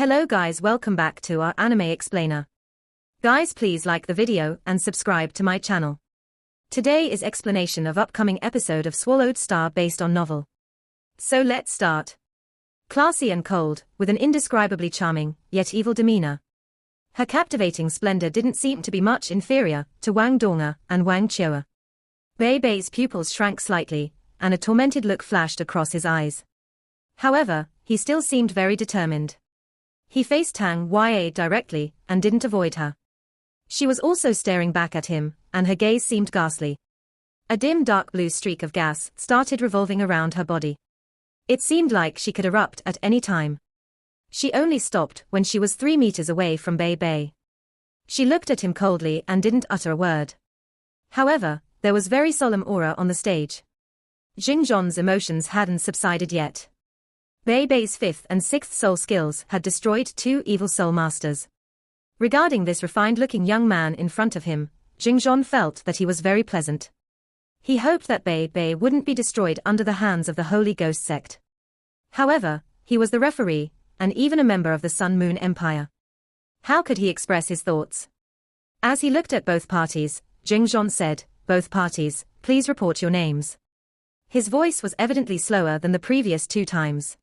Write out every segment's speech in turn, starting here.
Hello guys, welcome back to our anime explainer. Guys, please like the video and subscribe to my channel. Today is explanation of upcoming episode of Swallowed Star based on novel. So let's start. Classy and cold, with an indescribably charming, yet evil demeanor. Her captivating splendor didn't seem to be much inferior to Wang Donga and Wang Chioa. Bei Bei's pupils shrank slightly, and a tormented look flashed across his eyes. However, he still seemed very determined. He faced Tang Ya directly, and didn't avoid her. She was also staring back at him, and her gaze seemed ghastly. A dim dark blue streak of gas started revolving around her body. It seemed like she could erupt at any time. She only stopped when she was 3 meters away from Bei Bei. She looked at him coldly and didn't utter a word. However, there was very solemn aura on the stage. Xingzhon's emotions hadn't subsided yet. Bei Bei's 5th and 6th soul skills had destroyed 2 evil soul masters. Regarding this refined-looking young man in front of him, Xingzhon felt that he was very pleasant. He hoped that Bei Bei wouldn't be destroyed under the hands of the Holy Ghost sect. However, he was the referee, and even a member of the Sun Moon Empire. How could he express his thoughts? As he looked at both parties, Xingzhon said, "Both parties, please report your names." His voice was evidently slower than the previous 2 times.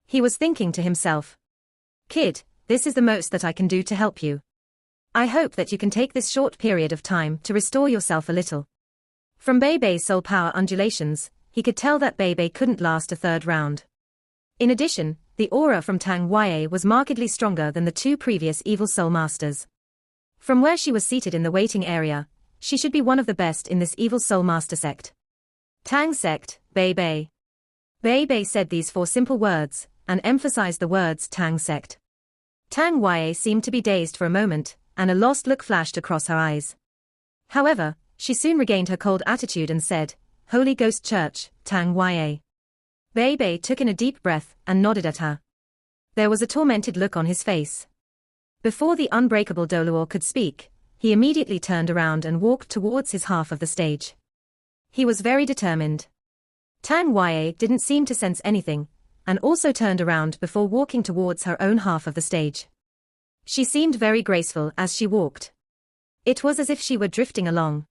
He was thinking to himself, "Kid, this is the most that I can do to help you. I hope that you can take this short period of time to restore yourself a little." From Bei Bei's soul power undulations, he could tell that Bei Bei couldn't last a 3rd round. In addition, the aura from Tang Ya was markedly stronger than the 2 previous evil soul masters. From where she was seated in the waiting area, she should be one of the best in this evil soul master sect. Tang sect, Bei Bei. Bei Bei said these 4 simple words, and emphasized the words Tang sect. Tang Ya seemed to be dazed for a moment, and a lost look flashed across her eyes. However, she soon regained her cold attitude and said, "Holy Ghost Church, Tang Ya." Bei Bei took in a deep breath and nodded at her. There was a tormented look on his face. Before the unbreakable Doluo could speak, he immediately turned around and walked towards his half of the stage. He was very determined. Tang Ya didn't seem to sense anything, and also turned around before walking towards her own half of the stage. She seemed very graceful as she walked. It was as if she were drifting along.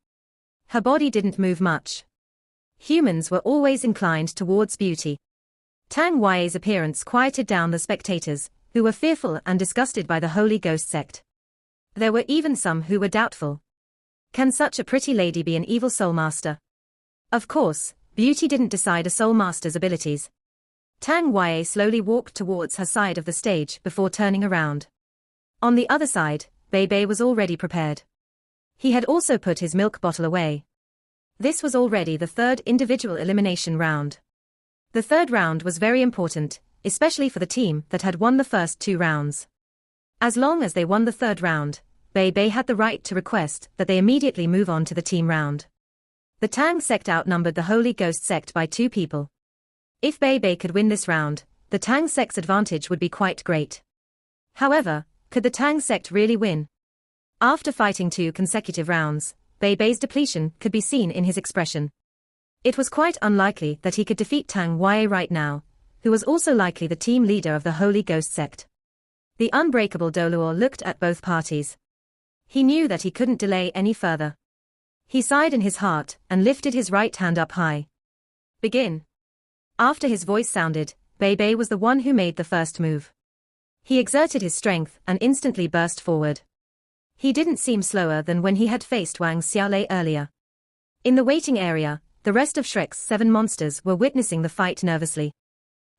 Her body didn't move much. Humans were always inclined towards beauty. Tang Ya's appearance quieted down the spectators, who were fearful and disgusted by the Holy Ghost sect. There were even some who were doubtful. Can such a pretty lady be an evil soul master? Of course, beauty didn't decide a soul master's abilities. Tang Ya slowly walked towards her side of the stage before turning around. On the other side, Bei Bei was already prepared. He had also put his milk bottle away. This was already the 3rd individual elimination round. The 3rd round was very important, especially for the team that had won the first 2 rounds. As long as they won the 3rd round, Bei Bei had the right to request that they immediately move on to the team round. The Tang sect outnumbered the Holy Ghost sect by 2 people. If Bei Bei could win this round, the Tang sect's advantage would be quite great. However, could the Tang sect really win? After fighting 2 consecutive rounds, Bei Bei's depletion could be seen in his expression. It was quite unlikely that he could defeat Tang Ya right now, who was also likely the team leader of the Holy Ghost sect. The unbreakable Doluo looked at both parties. He knew that he couldn't delay any further. He sighed in his heart and lifted his right hand up high. "Begin." After his voice sounded, Bei Bei was the one who made the first move. He exerted his strength and instantly burst forward. He didn't seem slower than when he had faced Wang Xiaolei earlier. In the waiting area, the rest of Shrek's 7 monsters were witnessing the fight nervously.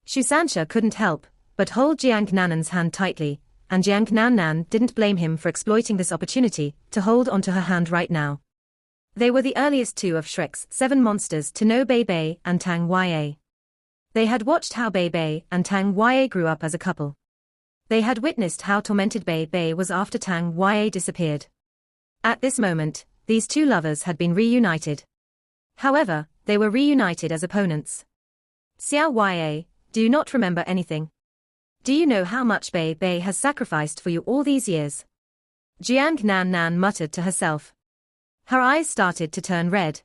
Shusansha couldn't help but hold Jiang Nanan's hand tightly, and Jiang Nanan didn't blame him for exploiting this opportunity to hold onto her hand right now. They were the earliest 2 of Shrek's 7 monsters to know Bei Bei and Tang Ya. They had watched how Bei Bei and Tang Ya grew up as a couple. They had witnessed how tormented Bei Bei was after Tang Ya disappeared. At this moment, these 2 lovers had been reunited. However, they were reunited as opponents. "Xiao Ya, do you not remember anything? Do you know how much Bei Bei has sacrificed for you all these years?" Jiang Nan muttered to herself. Her eyes started to turn red.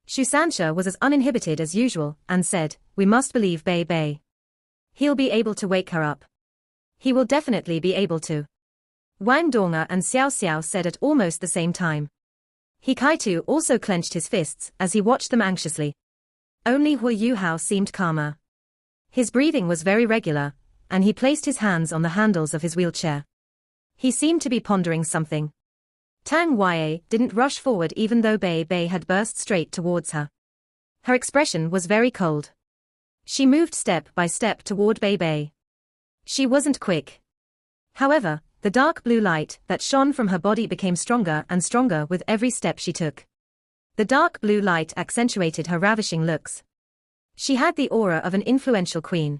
Shusansha was as uninhibited as usual and said, "We must believe Bei Bei. He'll be able to wake her up." He will definitely be able to. Wang Donga and Xiao Xiao said at almost the same time. He Kaitu also clenched his fists as he watched them anxiously. Only Hu Yuhao seemed calmer. His breathing was very regular, and he placed his hands on the handles of his wheelchair. He seemed to be pondering something. Tang Yue didn't rush forward even though Bei Bei had burst straight towards her. Her expression was very cold. She moved step by step toward Bei Bei. She wasn't quick. However, the dark blue light that shone from her body became stronger and stronger with every step she took. The dark blue light accentuated her ravishing looks. She had the aura of an influential queen.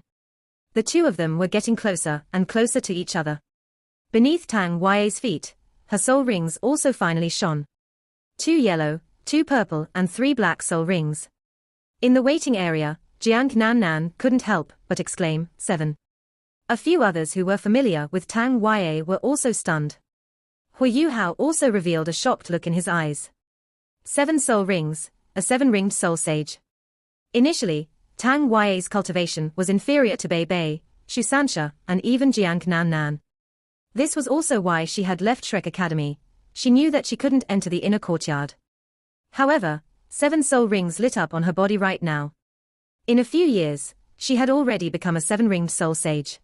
The two of them were getting closer and closer to each other. Beneath Tang Yue's feet, her soul rings also finally shone. 2 yellow, 2 purple and 3 black soul rings. In the waiting area, Jiang Nan couldn't help but exclaim, 7. A few others who were familiar with Tang Yue were also stunned. Hu Yuhao also revealed a shocked look in his eyes. 7 soul rings, a 7-ringed soul sage. Initially, Tang Yue's cultivation was inferior to Bei Bei, Shu Sansha, and even Jiang Nan. This was also why she had left Shrek Academy. She knew that she couldn't enter the inner courtyard. However, 7 soul rings lit up on her body right now. In a few years, she had already become a 7-ringed soul sage.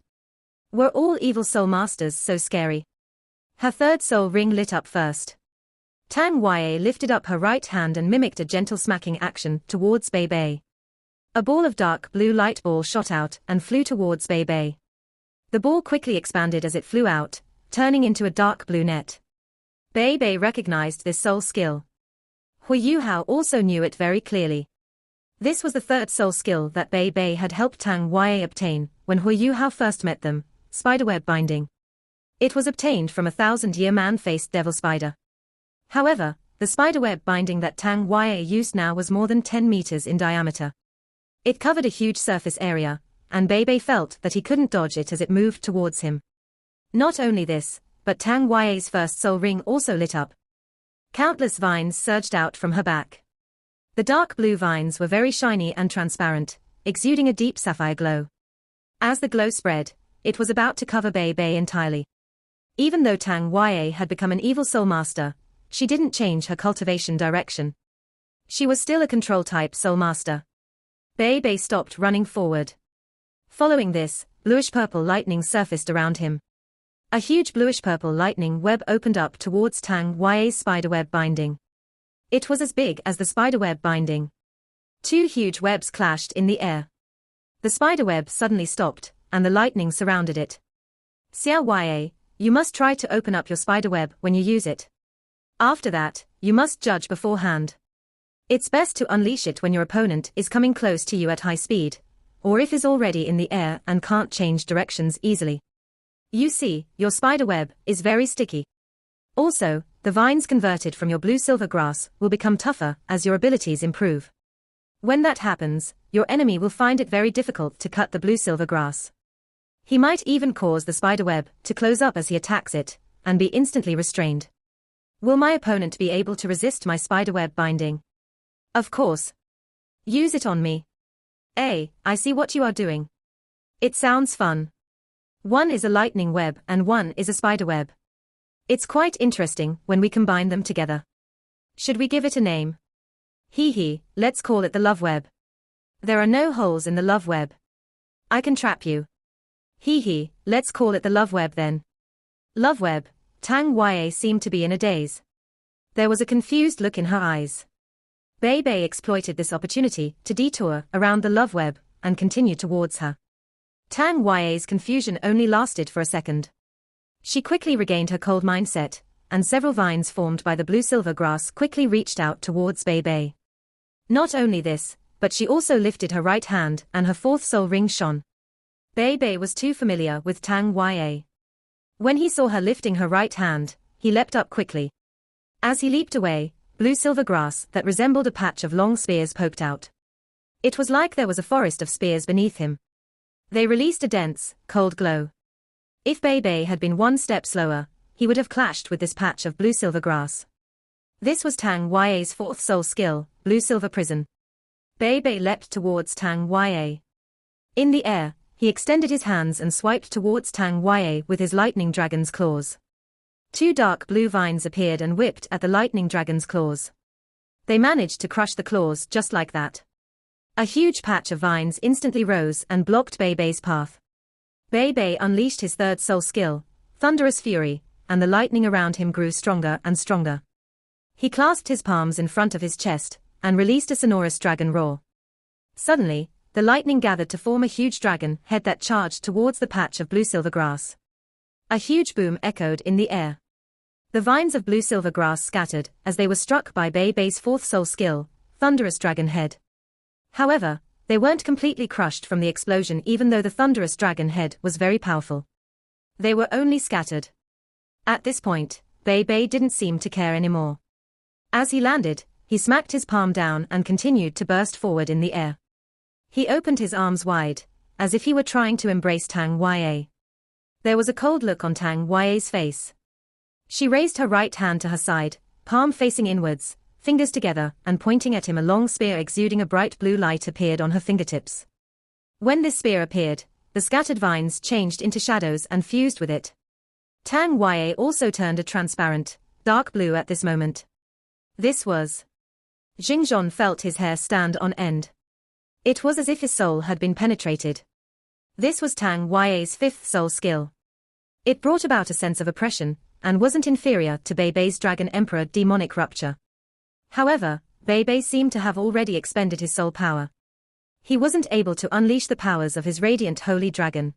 Were all evil soul masters so scary? Her 3rd soul ring lit up first. Tang Yue lifted up her right hand and mimicked a gentle smacking action towards Bei Bei. A ball of dark blue light ball shot out and flew towards Bei Bei. The ball quickly expanded as it flew out, turning into a dark blue net. Bei Bei recognized this soul skill. Hu Yuhao also knew it very clearly. This was the 3rd soul skill that Bei Bei had helped Tang Yue obtain when Hu Yuhao first met them, spiderweb binding. It was obtained from a 1,000-year man-faced devil spider. However, the spiderweb binding that Tang Yue used now was more than 10 meters in diameter. It covered a huge surface area, and Bei Bei felt that he couldn't dodge it as it moved towards him. Not only this, but Tang Yue's 1st soul ring also lit up. Countless vines surged out from her back. The dark blue vines were very shiny and transparent, exuding a deep sapphire glow. As the glow spread, it was about to cover Bei Bei entirely. Even though Tang Yue had become an evil soul master, she didn't change her cultivation direction. She was still a control-type soul master. Bei Bei stopped running forward. Following this, bluish-purple lightning surfaced around him. A huge bluish-purple lightning web opened up towards Tang Yue's spiderweb binding. It was as big as the spiderweb binding. 2 huge webs clashed in the air. The spiderweb suddenly stopped, and the lightning surrounded it. Xiao Yue, you must try to open up your spiderweb when you use it. After that, you must judge beforehand. It's best to unleash it when your opponent is coming close to you at high speed, or if is already in the air and can't change directions easily. You see, your spiderweb is very sticky. Also, the vines converted from your blue-silver grass will become tougher as your abilities improve. When that happens, your enemy will find it very difficult to cut the blue-silver grass. He might even cause the spiderweb to close up as he attacks it, and be instantly restrained. Will my opponent be able to resist my spiderweb binding? Of course. Use it on me. I see what you are doing. It sounds fun. One is a lightning web and one is a spiderweb. It's quite interesting when we combine them together. Should we give it a name? Let's call it the love web. There are no holes in the love web. I can trap you. Let's call it the love web then. Love web. Tang Yue seemed to be in a daze. There was a confused look in her eyes. Bei Bei exploited this opportunity to detour around the love web and continue towards her. Tang Yue's confusion only lasted for a second. She quickly regained her cold mindset, and several vines formed by the blue-silver grass quickly reached out towards Bei Bei. Not only this, but she also lifted her right hand and her 4th soul ring shone. Bei Bei was too familiar with Tang Yue. When he saw her lifting her right hand, he leapt up quickly. As he leaped away, blue-silver grass that resembled a patch of long spears poked out. It was like there was a forest of spears beneath him. They released a dense, cold glow. If Bei Bei had been 1 step slower, he would have clashed with this patch of blue-silver grass. This was Tang Yue's 4th soul skill, blue-silver prison. Bei Bei leapt towards Tang Yue. In the air, he he extended his hands and swiped towards Tang Yue with his lightning dragon's claws. Two dark blue vines appeared and whipped at the lightning dragon's claws. They managed to crush the claws just like that. A huge patch of vines instantly rose and blocked Bei Bei's path. Bei Bei unleashed his third soul skill, Thunderous Fury, and the lightning around him grew stronger and stronger. He clasped his palms in front of his chest and released a sonorous dragon roar. Suddenly, the lightning gathered to form a huge dragon head that charged towards the patch of blue-silver grass. A huge boom echoed in the air. The vines of blue-silver grass scattered as they were struck by Bei Bei's fourth soul skill, Thunderous Dragon Head. However, they weren't completely crushed from the explosion even though the Thunderous Dragon Head was very powerful. They were only scattered. At this point, Bei Bei didn't seem to care anymore. As he landed, he smacked his palm down and continued to burst forward in the air. He opened his arms wide, as if he were trying to embrace Tang Yue. There was a cold look on Tang Yue's face. She raised her right hand to her side, palm facing inwards, fingers together, and pointing at him. A long spear exuding a bright blue light appeared on her fingertips. When this spear appeared, the scattered vines changed into shadows and fused with it. Tang Yue also turned a transparent, dark blue at this moment. This was... Xingzhong felt his hair stand on end. It was as if his soul had been penetrated. This was Tang Yue's fifth soul skill. It brought about a sense of oppression, and wasn't inferior to Bei Bei's Dragon Emperor demonic rupture. However, Bei Bei seemed to have already expended his soul power. He wasn't able to unleash the powers of his radiant holy dragon.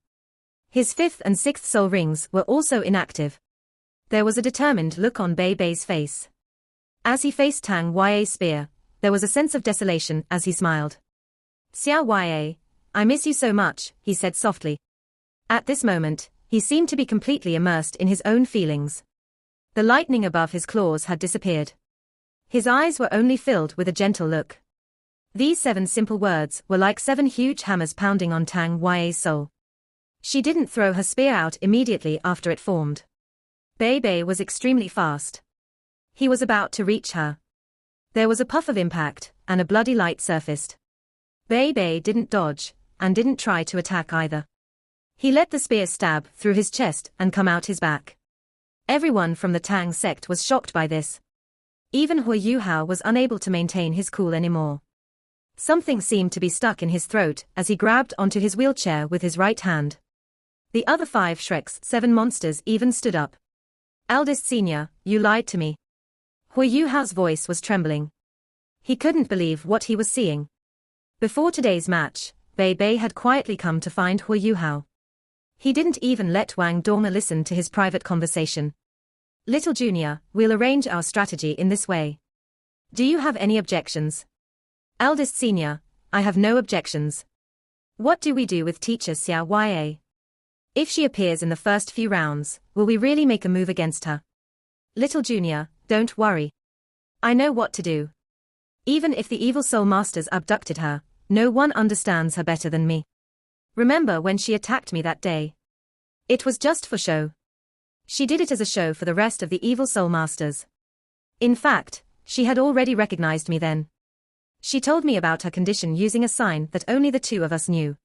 His fifth and sixth soul rings were also inactive. There was a determined look on Bei Bei's face. As he faced Tang Yue's spear, there was a sense of desolation as he smiled. "Xiao Yue, I miss you so much," he said softly. At this moment, he seemed to be completely immersed in his own feelings. The lightning above his claws had disappeared. His eyes were only filled with a gentle look. These 7 simple words were like 7 huge hammers pounding on Tang Yue's soul. She didn't throw her spear out immediately after it formed. Bei Bei was extremely fast. He was about to reach her. There was a puff of impact, and a bloody light surfaced. Bei Bei didn't dodge, and didn't try to attack either. He let the spear stab through his chest and come out his back. Everyone from the Tang sect was shocked by this. Even Hu Yuhao was unable to maintain his cool anymore. Something seemed to be stuck in his throat as he grabbed onto his wheelchair with his right hand. The other 5 Shrek's 7 monsters even stood up. "Eldest senior, you lied to me." Hu Yuhao's voice was trembling. He couldn't believe what he was seeing. Before today's match, Bei Bei had quietly come to find Hu Yuhao. He didn't even let Wang Dorma listen to his private conversation. "Little Junior, we'll arrange our strategy in this way. Do you have any objections?" "Eldest senior, I have no objections. What do we do with teacher Xiao Yue? If she appears in the first few rounds, will we really make a move against her?" "Little Junior, don't worry. I know what to do. Even if the evil soul masters abducted her, no one understands her better than me. Remember when she attacked me that day? It was just for show. She did it as a show for the rest of the evil soul masters. In fact, she had already recognized me then. She told me about her condition using a sign that only the 2 of us knew.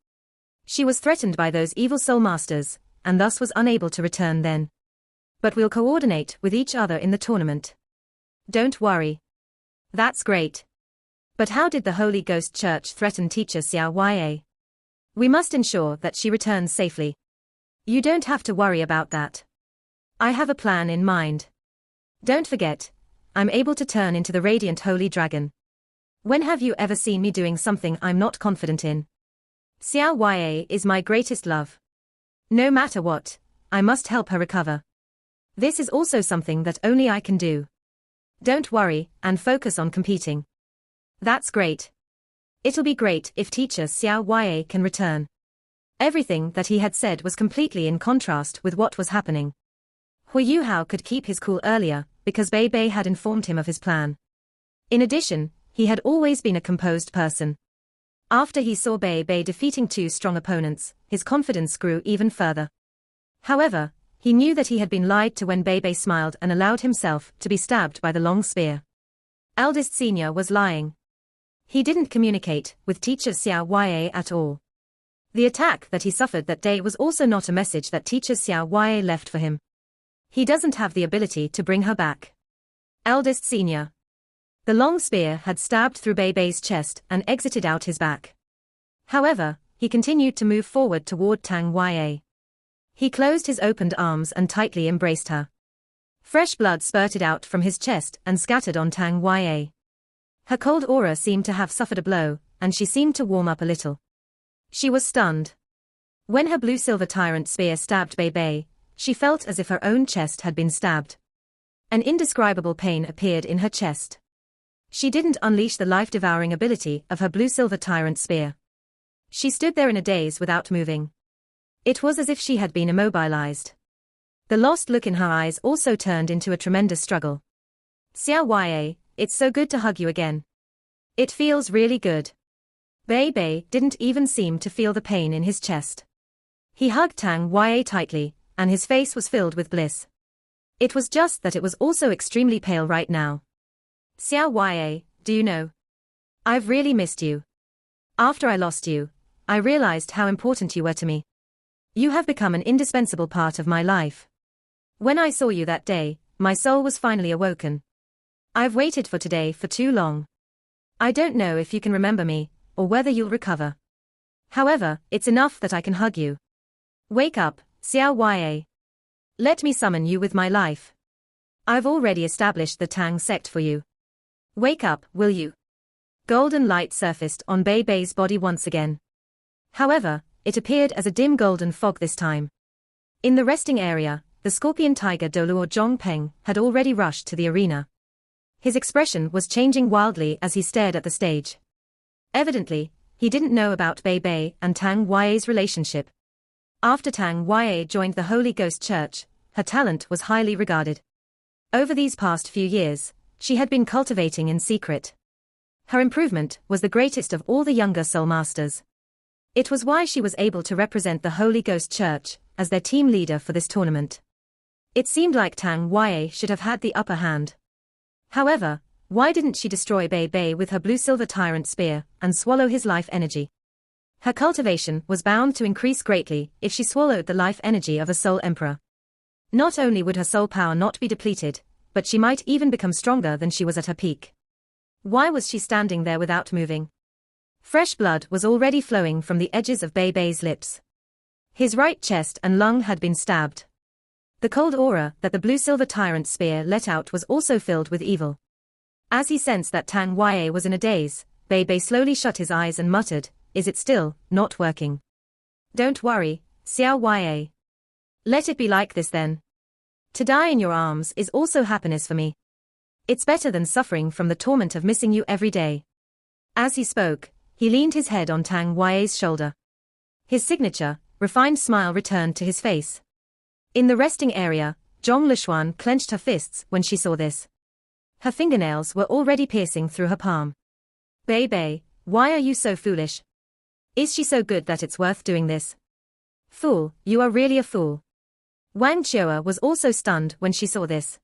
She was threatened by those evil soul masters, and thus was unable to return then. But we'll coordinate with each other in the tournament. Don't worry." "That's great. But how did the Holy Ghost Church threaten teacher Xiao Yue? We must ensure that she returns safely." "You don't have to worry about that. I have a plan in mind. Don't forget, I'm able to turn into the radiant holy dragon. When have you ever seen me doing something I'm not confident in? Xiao Yue is my greatest love. No matter what, I must help her recover. This is also something that only I can do. Don't worry, and focus on competing." "That's great. It'll be great if teacher Xiao Yue can return." Everything that he had said was completely in contrast with what was happening. Hu Yuhao could keep his cool earlier, because Bei Bei had informed him of his plan. In addition, he had always been a composed person. After he saw Bei Bei defeating 2 strong opponents, his confidence grew even further. However, he knew that he had been lied to when Bei Bei smiled and allowed himself to be stabbed by the long spear. Eldest senior was lying. He didn't communicate with teacher Xiao Yue at all. The attack that he suffered that day was also not a message that teacher Xiao Wei left for him. He doesn't have the ability to bring her back. Eldest senior. The long spear had stabbed through Beibei's chest and exited out his back. However, he continued to move forward toward Tang Wei. He closed his opened arms and tightly embraced her. Fresh blood spurted out from his chest and scattered on Tang Wei. Her cold aura seemed to have suffered a blow, and she seemed to warm up a little. She was stunned. When her blue-silver tyrant spear stabbed Bei, she felt as if her own chest had been stabbed. An indescribable pain appeared in her chest. She didn't unleash the life-devouring ability of her blue-silver tyrant spear. She stood there in a daze without moving. It was as if she had been immobilized. The lost look in her eyes also turned into a tremendous struggle. Xiao Wei, it's so good to hug you again. It feels really good. Bei didn't even seem to feel the pain in his chest. He hugged Tang Wei tightly, and his face was filled with bliss. It was just that it was also extremely pale right now. Xiao Wei, do you know? I've really missed you. After I lost you, I realized how important you were to me. You have become an indispensable part of my life. When I saw you that day, my soul was finally awoken. I've waited for today for too long. I don't know if you can remember me, or whether you'll recover. However, it's enough that I can hug you. Wake up, Xiao Wei. Let me summon you with my life. I've already established the Tang sect for you. Wake up, will you? Golden light surfaced on Beibei's body once again. However, it appeared as a dim golden fog this time. In the resting area, the scorpion tiger Doluo Zhongpeng had already rushed to the arena. His expression was changing wildly as he stared at the stage. Evidently, he didn't know about Bei and Tang Wei's relationship. After Tang Wei joined the Holy Ghost Church, her talent was highly regarded. Over these past few years, she had been cultivating in secret. Her improvement was the greatest of all the younger soul masters. It was why she was able to represent the Holy Ghost Church as their team leader for this tournament. It seemed like Tang Wei should have had the upper hand. However, why didn't she destroy Bei with her blue-silver tyrant spear and swallow his life energy? Her cultivation was bound to increase greatly if she swallowed the life energy of a soul emperor. Not only would her soul power not be depleted, but she might even become stronger than she was at her peak. Why was she standing there without moving? Fresh blood was already flowing from the edges of Beibei's lips. His right chest and lung had been stabbed. The cold aura that the blue-silver tyrant spear let out was also filled with evil. As he sensed that Tang Wei was in a daze, Bei slowly shut his eyes and muttered, "Is it still not working?" "Don't worry, Xiao Wei. Let it be like this then. To die in your arms is also happiness for me. It's better than suffering from the torment of missing you every day." As he spoke, he leaned his head on Tang Wei's shoulder. His signature, refined smile returned to his face. In the resting area, Zhong Lishuan clenched her fists when she saw this. Her fingernails were already piercing through her palm. Bei, why are you so foolish? Is she so good that it's worth doing this? Fool, you are really a fool. Wang Qiuer was also stunned when she saw this.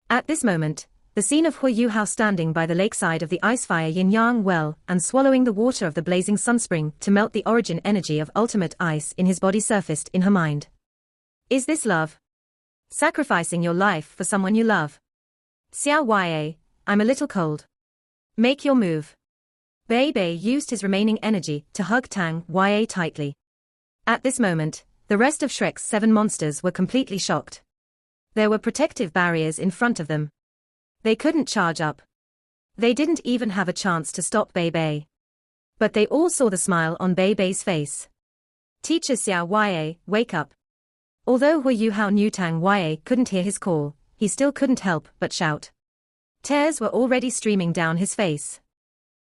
At this moment, the scene of Hu Yuhao standing by the lakeside of the icefire yin-yang well and swallowing the water of the blazing sunspring to melt the origin energy of ultimate ice in his body surfaced in her mind. Is this love? Sacrificing your life for someone you love? Xiao Wei, I'm a little cold. Make your move. Bei used his remaining energy to hug Tang Wei tightly. At this moment, the rest of Shrek's 7 monsters were completely shocked. There were protective barriers in front of them. They couldn't charge up. They didn't even have a chance to stop Bei. But they all saw the smile on Beibei's face. Teacher Xiao Wei, wake up. Although Hu Yuhao knew Tang Wei couldn't hear his call, he still couldn't help but shout. Tears were already streaming down his face.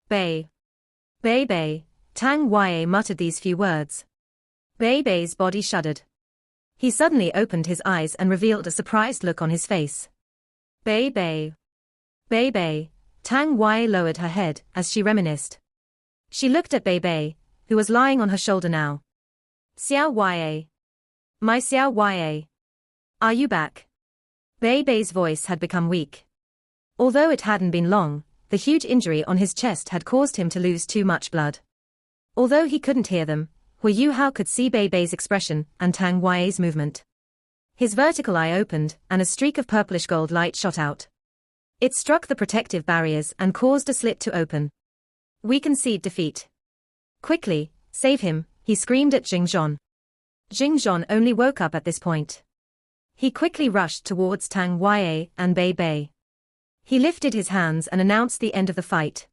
Bei. Tang Wei muttered these few words. Beibei's body shuddered. He suddenly opened his eyes and revealed a surprised look on his face. Bei. Tang Wei lowered her head as she reminisced. She looked at Bei, who was lying on her shoulder now. Xiao Wei. My Xiao Wei. Are you back? Beibei's voice had become weak. Although it hadn't been long, the huge injury on his chest had caused him to lose too much blood. Although he couldn't hear them, Hu Yuhao could see Bei Bei's expression and Tang Yue's movement. His vertical eye opened, and a streak of purplish gold light shot out. It struck the protective barriers and caused a slit to open. We concede defeat. Quickly, save him, he screamed at Jingzhon. Jingzhon only woke up at this point. He quickly rushed towards Tang Yue and Bei Bei. He lifted his hands and announced the end of the fight.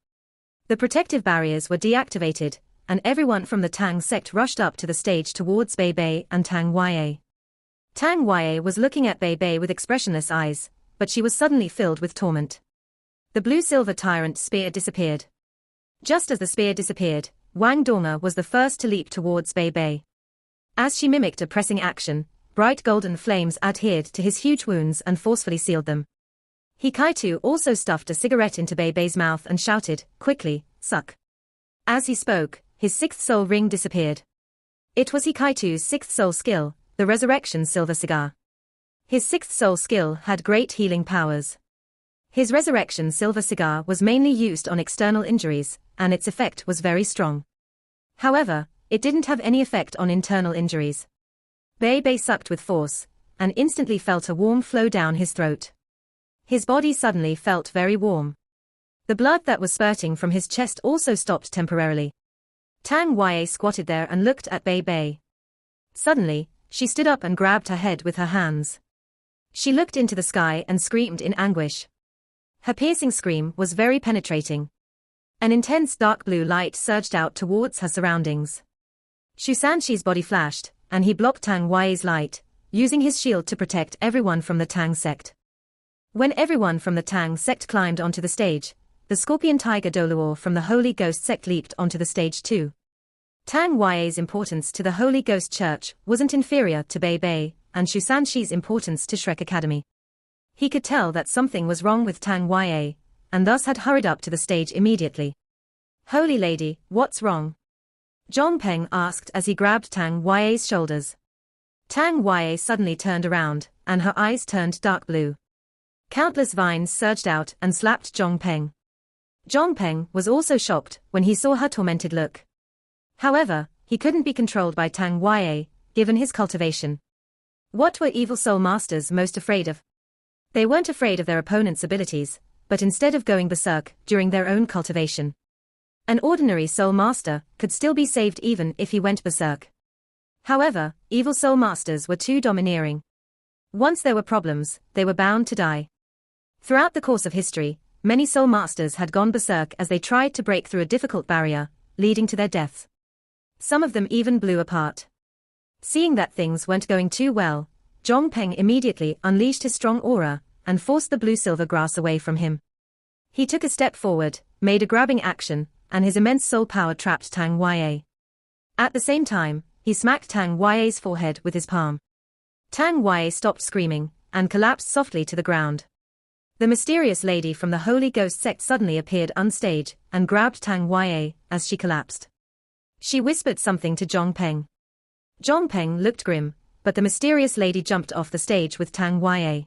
The protective barriers were deactivated, and everyone from the Tang sect rushed up to the stage towards Bei Bei and Tang Yue. Tang Yue was looking at Bei Bei with expressionless eyes, but she was suddenly filled with torment. The blue-silver tyrant spear disappeared. Just as the spear disappeared, Wang Donga was the first to leap towards Bei Bei. As she mimicked a pressing action, bright golden flames adhered to his huge wounds and forcefully sealed them. Hikaitu also stuffed a cigarette into Bei Bei's mouth and shouted, "Quickly, suck." As he spoke, his sixth soul ring disappeared. It was Hikaitu's sixth soul skill, the Resurrection Silver Cigar. His sixth soul skill had great healing powers. His Resurrection Silver Cigar was mainly used on external injuries, and its effect was very strong. However, it didn't have any effect on internal injuries. Bei Bei sucked with force, and instantly felt a warm flow down his throat. His body suddenly felt very warm. The blood that was spurting from his chest also stopped temporarily. Tang Yue squatted there and looked at Bei Bei. Suddenly, she stood up and grabbed her head with her hands. She looked into the sky and screamed in anguish. Her piercing scream was very penetrating. An intense dark blue light surged out towards her surroundings. Shu Sanshi's body flashed, and he blocked Tang Yue's light, using his shield to protect everyone from the Tang sect. When everyone from the Tang sect climbed onto the stage, the Scorpion Tiger Doluo from the Holy Ghost sect leaped onto the stage too. Tang Yue's importance to the Holy Ghost Church wasn't inferior to Bei Bei, and Shu Sanshi's importance to Shrek Academy. He could tell that something was wrong with Tang Yue, and thus had hurried up to the stage immediately. "Holy Lady, what's wrong?" Zhong Peng asked as he grabbed Tang Yue's shoulders. Tang Yue suddenly turned around, and her eyes turned dark blue. Countless vines surged out and slapped Zhong Peng. Zhong Peng was also shocked when he saw her tormented look. However, he couldn't be controlled by Tang Yue, given his cultivation. What were evil soul masters most afraid of? They weren't afraid of their opponent's abilities, but instead of going berserk during their own cultivation. An ordinary soul master could still be saved even if he went berserk. However, evil soul masters were too domineering. Once there were problems, they were bound to die. Throughout the course of history, many soul masters had gone berserk as they tried to break through a difficult barrier, leading to their deaths. Some of them even blew apart. Seeing that things weren't going too well, Zhong Peng immediately unleashed his strong aura and forced the blue-silver grass away from him. He took a step forward, made a grabbing action, and his immense soul power trapped Tang Yue. At the same time, he smacked Tang Yue's forehead with his palm. Tang Yue stopped screaming and collapsed softly to the ground. The mysterious lady from the Holy Ghost sect suddenly appeared on stage and grabbed Tang Yue as she collapsed. She whispered something to Zhong Peng. Zhong Peng looked grim, but the mysterious lady jumped off the stage with Tang Yue.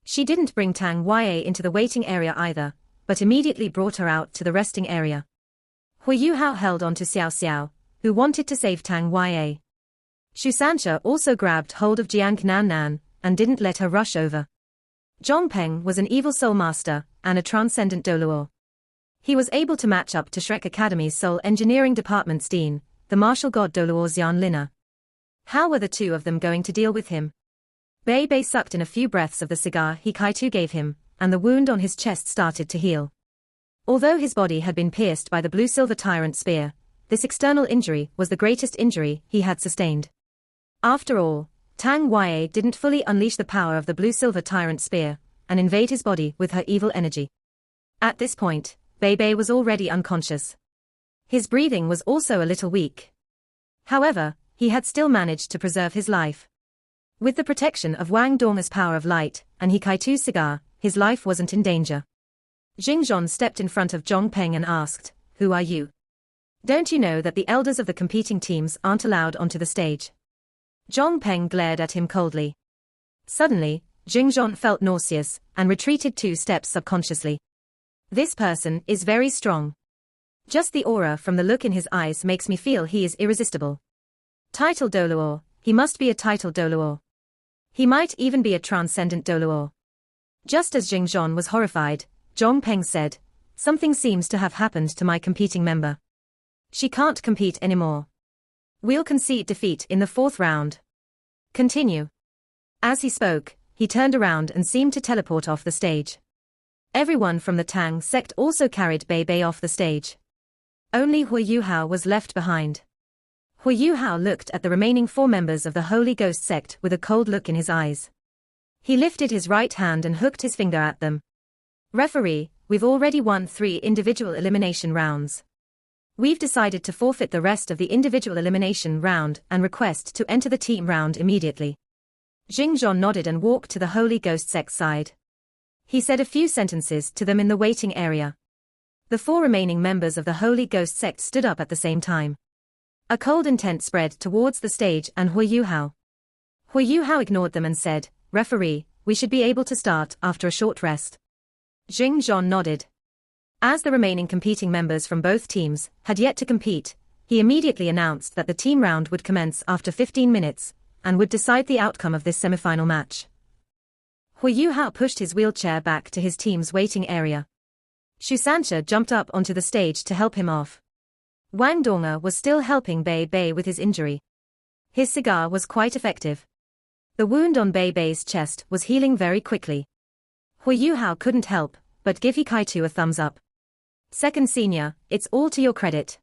She didn't bring Tang Yue into the waiting area either, but immediately brought her out to the resting area. Hu Yuhao held on to Xiao Xiao, who wanted to save Tang Yue. Shu Sansha also grabbed hold of Jiang Nan Nan and didn't let her rush over. Zhong Peng was an evil soul master and a transcendent Doluo. He was able to match up to Shrek Academy's soul engineering department's dean, the martial god Doluo Xian Lina. How were the two of them going to deal with him? Bei Bei sucked in a few breaths of the cigar Hikaitu gave him, and the wound on his chest started to heal. Although his body had been pierced by the blue-silver tyrant spear, this external injury was the greatest injury he had sustained. After all, Tang Yue didn't fully unleash the power of the blue-silver tyrant spear and invade his body with her evil energy. At this point, Bei Bei was already unconscious. His breathing was also a little weak. However, he had still managed to preserve his life. With the protection of Wang Donga's power of light and Hikaitu's cigar, his life wasn't in danger. Jingzhon stepped in front of Zhong Peng and asked, "Who are you? Don't you know that the elders of the competing teams aren't allowed onto the stage?" Zhong Peng glared at him coldly. Suddenly, Jingzhon felt nauseous and retreated 2 steps subconsciously. This person is very strong. Just the aura from the look in his eyes makes me feel he is irresistible. Title Doluor, he must be a title Doluor. He might even be a transcendent Doluor. Just as Jing Zhon was horrified, Zhong Peng said, something seems to have happened to my competing member. She can't compete anymore. We'll concede defeat in the 4th round. Continue. As he spoke, he turned around and seemed to teleport off the stage. Everyone from the Tang sect also carried Bei Bei off the stage. Only Hu Yuhao was left behind. Hu Yuhao looked at the remaining 4 members of the Holy Ghost sect with a cold look in his eyes. He lifted his right hand and hooked his finger at them. Referee, we've already won 3 individual elimination rounds. We've decided to forfeit the rest of the individual elimination round and request to enter the team round immediately. Jing Zhon nodded and walked to the Holy Ghost sect's side. He said a few sentences to them in the waiting area. The 4 remaining members of the Holy Ghost sect stood up at the same time. A cold intent spread towards the stage and Hu Yuhao. Hu Yuhao ignored them and said, referee, we should be able to start after a short rest. Jing Zhon nodded. As the remaining competing members from both teams had yet to compete, he immediately announced that the team round would commence after 15 minutes, and would decide the outcome of this semifinal match. Hu Yuhao pushed his wheelchair back to his team's waiting area. Xu Sanxia jumped up onto the stage to help him off. Wang Donga was still helping Bei Bei with his injury. His cigar was quite effective. The wound on Bei Bei's chest was healing very quickly. Hu Yuhao couldn't help but give He Kai-tu a thumbs up. Second senior, it's all to your credit.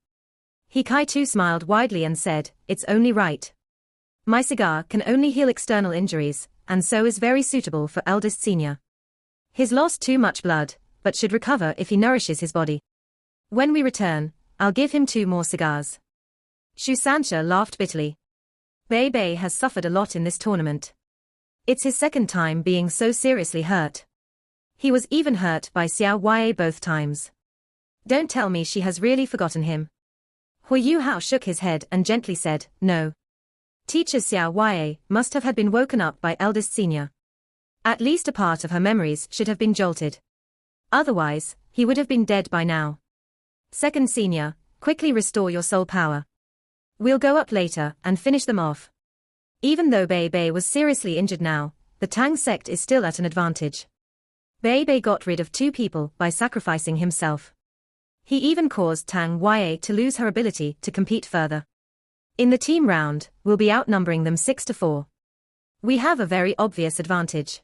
He Kai-tu smiled widely and said, it's only right. My cigar can only heal external injuries, and so is very suitable for eldest senior. He's lost too much blood, but should recover if he nourishes his body. When we return, I'll give him 2 more cigars. Xu Sanxia laughed bitterly. Bei Bei has suffered a lot in this tournament. It's his 2nd time being so seriously hurt. He was even hurt by Xiao Yue both times. Don't tell me she has really forgotten him. Hu Yuhao shook his head and gently said, no. Teacher Xiao Yue must have had been woken up by eldest senior. At least a part of her memories should have been jolted. Otherwise, he would have been dead by now. Second senior, quickly restore your soul power. We'll go up later and finish them off. Even though Bei Bei was seriously injured now, the Tang sect is still at an advantage. Bei Bei got rid of 2 people by sacrificing himself. He even caused Tang Yue to lose her ability to compete further. In the team round, we'll be outnumbering them 6-4. We have a very obvious advantage.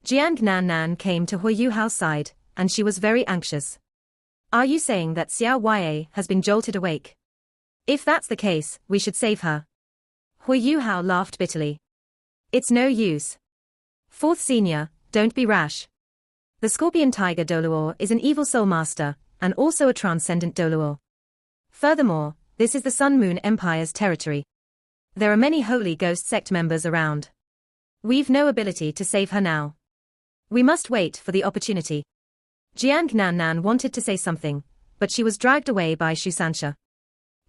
Jiang Nan came to Hu Yuhao's side, and she was very anxious. Are you saying that Xiao Yue has been jolted awake? If that's the case, we should save her. Hu Yuhao laughed bitterly. It's no use. 4th senior, don't be rash. The Scorpion Tiger Doluor is an evil soul master, and also a transcendent Doluor. Furthermore, this is the Sun Moon Empire's territory. There are many Holy Ghost sect members around. We've no ability to save her now. We must wait for the opportunity. Jiang Nan wanted to say something, but she was dragged away by Xu Sanxia.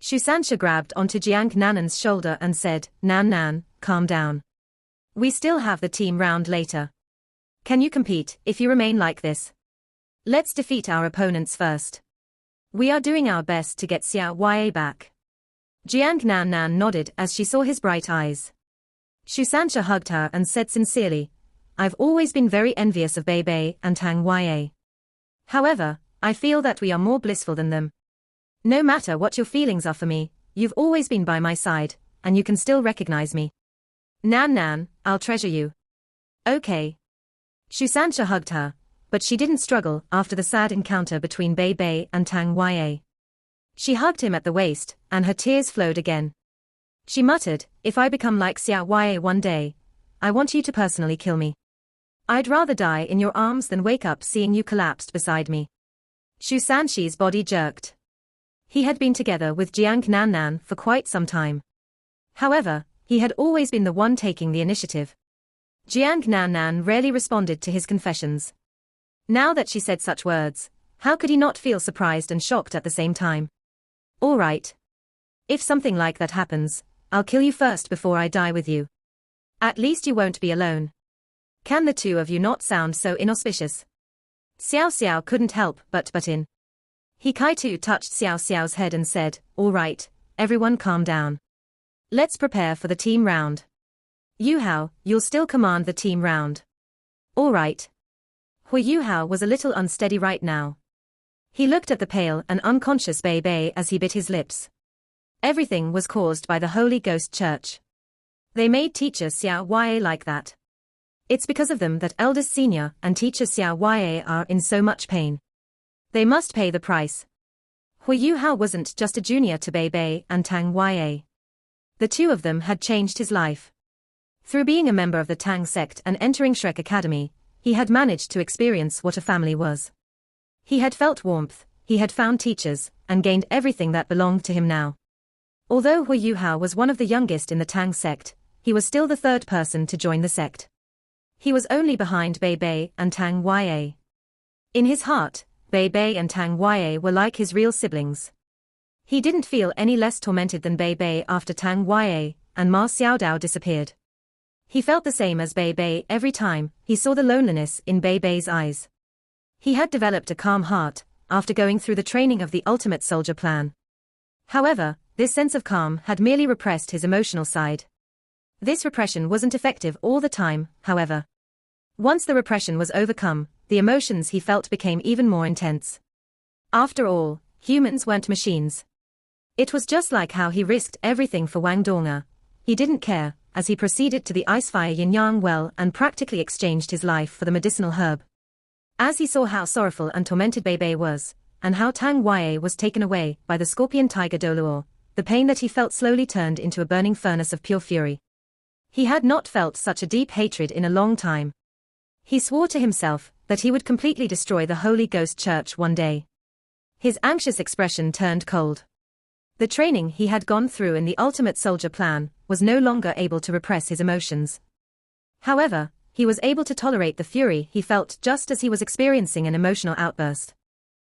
Xu Sanxia grabbed onto Jiang Nan's shoulder and said, Nan, calm down. We still have the team round later. Can you compete if you remain like this? Let's defeat our opponents first. We are doing our best to get Xiao Yue back. Jiang Nan nodded as she saw his bright eyes. Xu Sanxia hugged her and said sincerely, I've always been very envious of Bei Bei and Tang Yue. However, I feel that we are more blissful than them. No matter what your feelings are for me, you've always been by my side, and you can still recognize me. Nan, I'll treasure you. Okay. Xu Sanxia hugged her, but she didn't struggle after the sad encounter between Bei Bei and Tang Yue. She hugged him at the waist, and her tears flowed again. She muttered, if I become like Xiao Yue one day, I want you to personally kill me. I'd rather die in your arms than wake up seeing you collapsed beside me. Xu Sanxi's body jerked. He had been together with Jiang Nan for quite some time. However, he had always been the one taking the initiative. Jiang Nan rarely responded to his confessions. Now that she said such words, how could he not feel surprised and shocked at the same time? All right. If something like that happens, I'll kill you first before I die with you. At least you won't be alone. Can the 2 of you not sound so inauspicious? Xiao couldn't help but butt in. He Kai-tu touched Xiao's head and said, all right, everyone calm down. Let's prepare for the team round. Yu Hao, you'll still command the team round. All right. Yu Hao was a little unsteady right now. He looked at the pale and unconscious Bei Bei as he bit his lips. Everything was caused by the Holy Ghost Church. They made teacher Xiao Yue like that. It's because of them that eldest senior and teacher Xiao Yue are in so much pain. They must pay the price. Yu Hao wasn't just a junior to Bei Bei and Tang Yue. The two of them had changed his life. Through being a member of the Tang sect and entering Shrek Academy, he had managed to experience what a family was. He had felt warmth, he had found teachers, and gained everything that belonged to him now. Although Yu Hao was one of the youngest in the Tang sect, he was still the third person to join the sect. He was only behind Bei Bei and Tang Yue. In his heart, Bei Bei and Tang Yue were like his real siblings. He didn't feel any less tormented than Bei Bei after Tang Yue and Ma Xiaodao disappeared. He felt the same as Bei Bei every time he saw the loneliness in Bei Bei's eyes. He had developed a calm heart after going through the training of the ultimate soldier plan. However, this sense of calm had merely repressed his emotional side. This repression wasn't effective all the time, however. Once the repression was overcome, the emotions he felt became even more intense. After all, humans weren't machines. It was just like how he risked everything for Wang Donga. He didn't care, as he proceeded to the Icefire Yin-Yang well and practically exchanged his life for the medicinal herb. As he saw how sorrowful and tormented Bei Bei was, and how Tang Yue was taken away by the scorpion tiger Doluo, the pain that he felt slowly turned into a burning furnace of pure fury. He had not felt such a deep hatred in a long time. He swore to himself that he would completely destroy the Holy Ghost Church one day. His anxious expression turned cold. The training he had gone through in the ultimate soldier plan was no longer able to repress his emotions. However, he was able to tolerate the fury he felt just as he was experiencing an emotional outburst.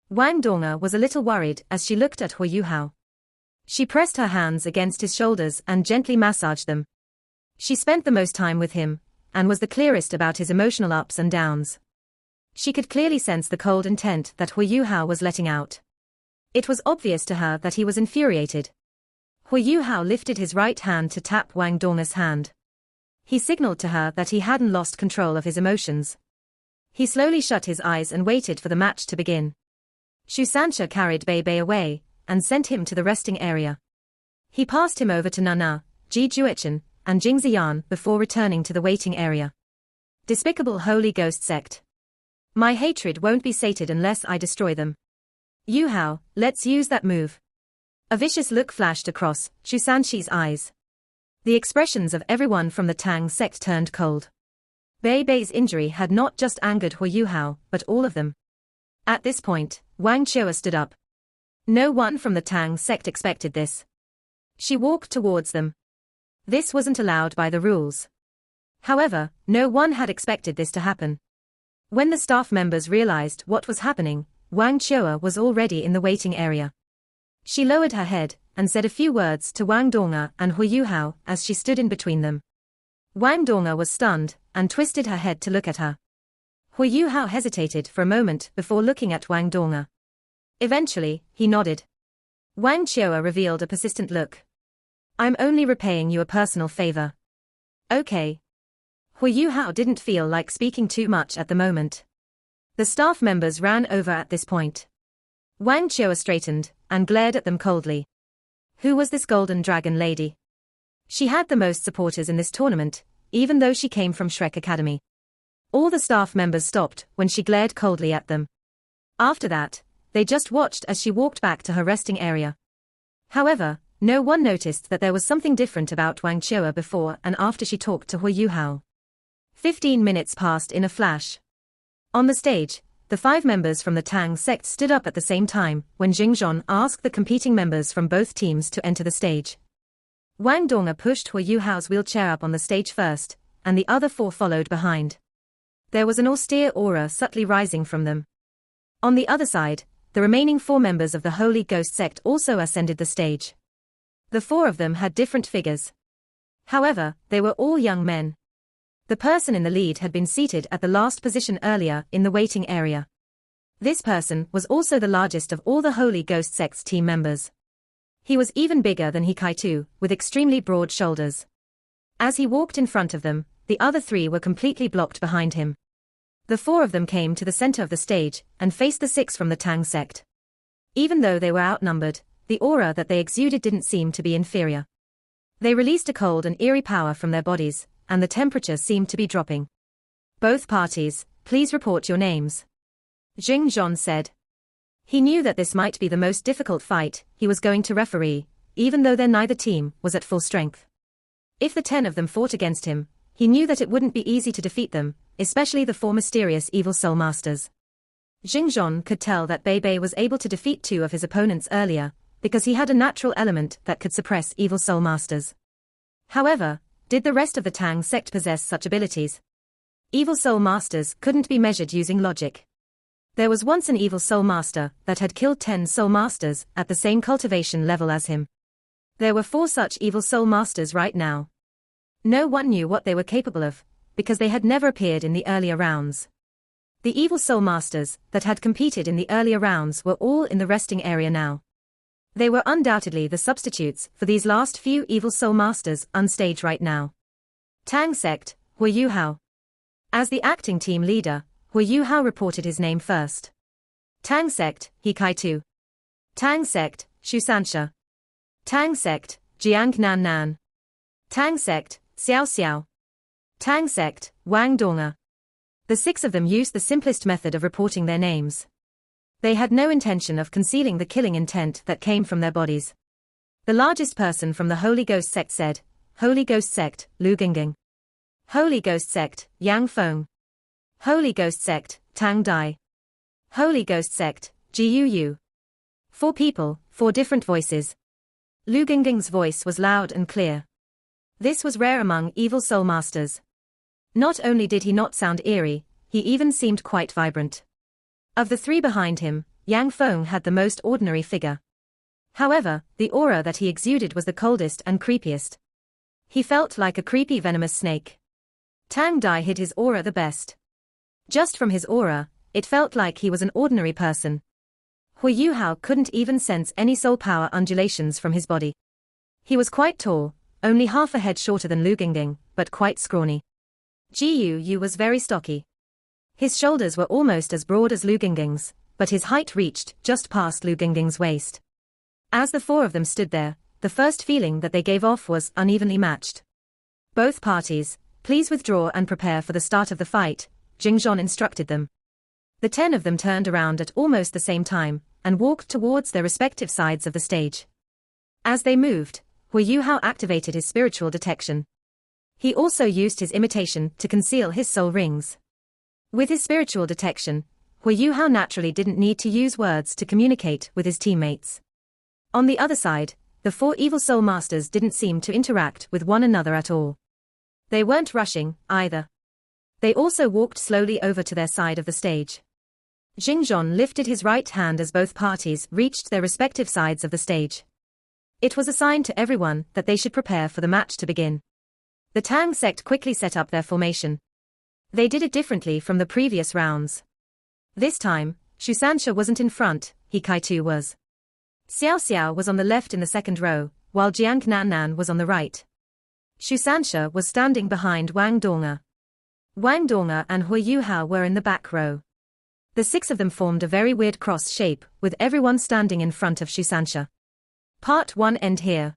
Wang Donga was a little worried as she looked at Yu Hao. She pressed her hands against his shoulders and gently massaged them. She spent the most time with him, and was the clearest about his emotional ups and downs. She could clearly sense the cold intent that Yu Hao was letting out. It was obvious to her that he was infuriated. Yu Hao lifted his right hand to tap Wang Donga's hand. He signaled to her that he hadn't lost control of his emotions. He slowly shut his eyes and waited for the match to begin. Shu Sancha carried Bei Bei away, and sent him to the resting area. He passed him over to Nana, Ji Juechen, and Jing Ziyan before returning to the waiting area. Despicable Holy Ghost sect. My hatred won't be sated unless I destroy them. Yu Hao, let's use that move. A vicious look flashed across Shu Sanchi's eyes. The expressions of everyone from the Tang sect turned cold. Bei Bei's injury had not just angered Yu Hao, but all of them. At this point, Wang Chua stood up. No one from the Tang sect expected this. She walked towards them. This wasn't allowed by the rules. However, no one had expected this to happen. When the staff members realized what was happening, Wang Chua was already in the waiting area. She lowered her head and said a few words to Wang Donga and Yu Hao as she stood in between them. Wang Donga was stunned and twisted her head to look at her. Yu Hao hesitated for a moment before looking at Wang Donga. Eventually, he nodded. Wang Chua revealed a persistent look. I'm only repaying you a personal favor. Okay. Yu Hao didn't feel like speaking too much at the moment. The staff members ran over at this point. Wang Chua straightened and glared at them coldly. Who was this golden dragon lady? She had the most supporters in this tournament, even though she came from Shrek Academy. All the staff members stopped when she glared coldly at them. After that, they just watched as she walked back to her resting area. However, no one noticed that there was something different about Wang Chua before and after she talked to Yu Hao. 15 minutes passed in a flash. On the stage, the 5 members from the Tang sect stood up at the same time when Jingzhon asked the competing members from both teams to enter the stage. Wang Donga pushed Yu Hao's wheelchair up on the stage first, and the other 4 followed behind. There was an austere aura subtly rising from them. On the other side, the remaining 4 members of the Holy Ghost sect also ascended the stage. The 4 of them had different figures. However, they were all young men. The person in the lead had been seated at the last position earlier in the waiting area. This person was also the largest of all the Holy Ghost sect's team members. He was even bigger than He Kai-tu, with extremely broad shoulders. As he walked in front of them, the other three were completely blocked behind him. The four of them came to the center of the stage and faced the six from the Tang sect. Even though they were outnumbered, the aura that they exuded didn't seem to be inferior. They released a cold and eerie power from their bodies, and the temperature seemed to be dropping. Both parties, please report your names. Jing Zhon said. He knew that this might be the most difficult fight he was going to referee, even though neither team was at full strength. If the 10 of them fought against him, he knew that it wouldn't be easy to defeat them, especially the four mysterious evil soul masters. Jing Zhon could tell that Bei Bei was able to defeat 2 of his opponents earlier, because he had a natural element that could suppress evil soul masters. However, did the rest of the Tang sect possess such abilities? Evil soul masters couldn't be measured using logic. There was once an evil soul master that had killed 10 soul masters at the same cultivation level as him. There were 4 such evil soul masters right now. No one knew what they were capable of, because they had never appeared in the earlier rounds. The evil soul masters that had competed in the earlier rounds were all in the resting area now. They were undoubtedly the substitutes for these last few evil soul masters on stage right now. Tang sect, Hu Yuhao. As the acting team leader, Hu Yuhao reported his name first. Tang sect, He Kai-tu. Tang sect, Shu Sansha. Tang sect, Jiang Nan Nan. Tang sect, Xiao Xiao. Tang sect, Wang Donga. The 6 of them used the simplest method of reporting their names. They had no intention of concealing the killing intent that came from their bodies. The largest person from the Holy Ghost sect said, Holy Ghost sect, Lu Gingging. Holy Ghost sect, Yang Feng. Holy Ghost sect, Tang Dai. Holy Ghost sect, Ji Yu Yu. 4 people, 4 different voices. Lu Gingging's voice was loud and clear. This was rare among evil soul masters. Not only did he not sound eerie, he even seemed quite vibrant. Of the 3 behind him, Yang Feng had the most ordinary figure. However, the aura that he exuded was the coldest and creepiest. He felt like a creepy venomous snake. Tang Dai hid his aura the best. Just from his aura, it felt like he was an ordinary person. Hu Yuhao couldn't even sense any soul power undulations from his body. He was quite tall, only half a head shorter than Lu Gingging, but quite scrawny. Ji Yu Yu was very stocky. His shoulders were almost as broad as Lu Gingging's, but his height reached just past Lu Gingging's waist. As the 4 of them stood there, the first feeling that they gave off was unevenly matched. Both parties, please withdraw and prepare for the start of the fight, Jing Zhon instructed them. The 10 of them turned around at almost the same time, and walked towards their respective sides of the stage. As they moved, Hu Yuhao activated his spiritual detection. He also used his imitation to conceal his soul rings. With his spiritual detection, Hu Yuhao naturally didn't need to use words to communicate with his teammates. On the other side, the 4 evil soul masters didn't seem to interact with one another at all. They weren't rushing, either. They also walked slowly over to their side of the stage. Jing Zhon lifted his right hand as both parties reached their respective sides of the stage. It was a sign to everyone that they should prepare for the match to begin. The Tang sect quickly set up their formation. They did it differently from the previous rounds. This time, Shu Sansha wasn't in front, He Kai-tu was. Xiao Xiao was on the left in the second row, while Jiang Nan Nan was on the right. Shu Sansha was standing behind Wang Donga. Wang Donga and Hu Yuhao were in the back row. The 6 of them formed a very weird cross shape, with everyone standing in front of Shu Sansha. Part 1 end here.